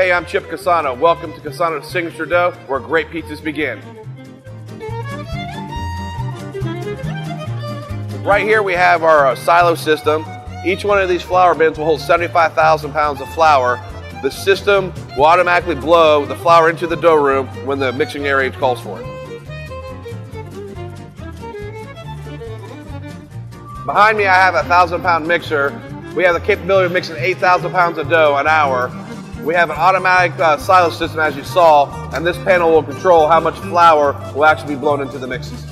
Hey, I'm Chip Cassano. Welcome to Cassano's Signature Dough, where great pizzas begin. Right here we have our silo system. Each one of these flour bins will hold 75,000 pounds of flour. The system will automatically blow the flour into the dough room when the mixing area calls for it. Behind me I have a 1,000-pound mixer. We have the capability of mixing 8,000 pounds of dough an hour. We have an automatic silo system, as you saw, and this panel will control how much flour will actually be blown into the mixes.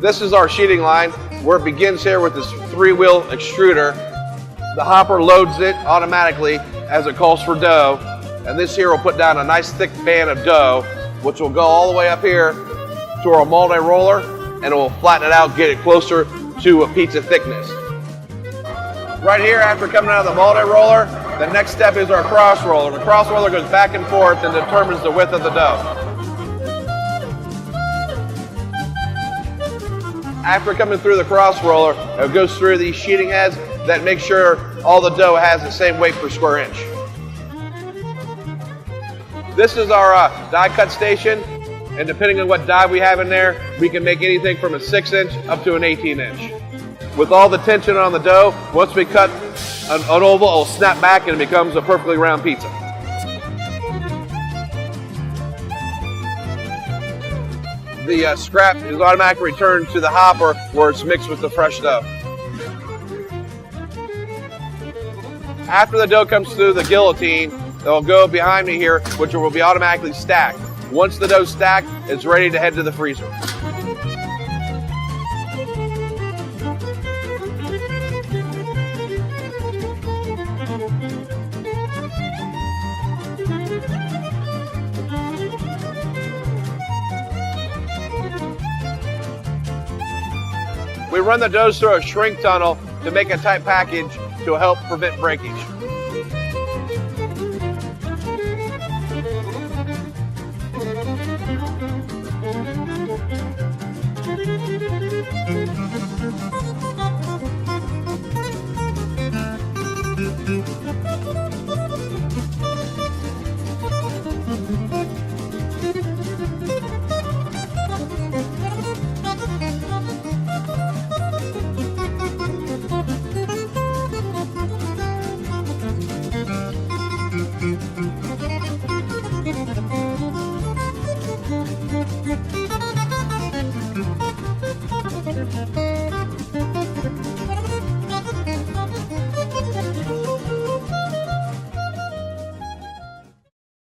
This is our sheeting line, where it begins here with this 3-wheel extruder. The hopper loads it automatically as it calls for dough, and this here will put down a nice thick band of dough, which will go all the way up here to our multi-roller, and it will flatten it out, get it closer to a pizza thickness. Right here, after coming out of the multi-roller, the next step is our cross roller. The cross roller goes back and forth and determines the width of the dough. After coming through the cross roller, it goes through these sheeting heads that make sure all the dough has the same weight per square inch. This is our die cut station, and depending on what die we have in there, we can make anything from a 6-inch up to an 18-inch. With all the tension on the dough, once we cut an oval, it will snap back and it becomes a perfectly round pizza. The scrap is automatically returned to the hopper where it's mixed with the fresh dough. After the dough comes through the guillotine, it'll go behind me here, which will be automatically stacked. Once the dough's stacked, it's ready to head to the freezer. We run the doughs through a shrink tunnel to make a tight package to help prevent breakage.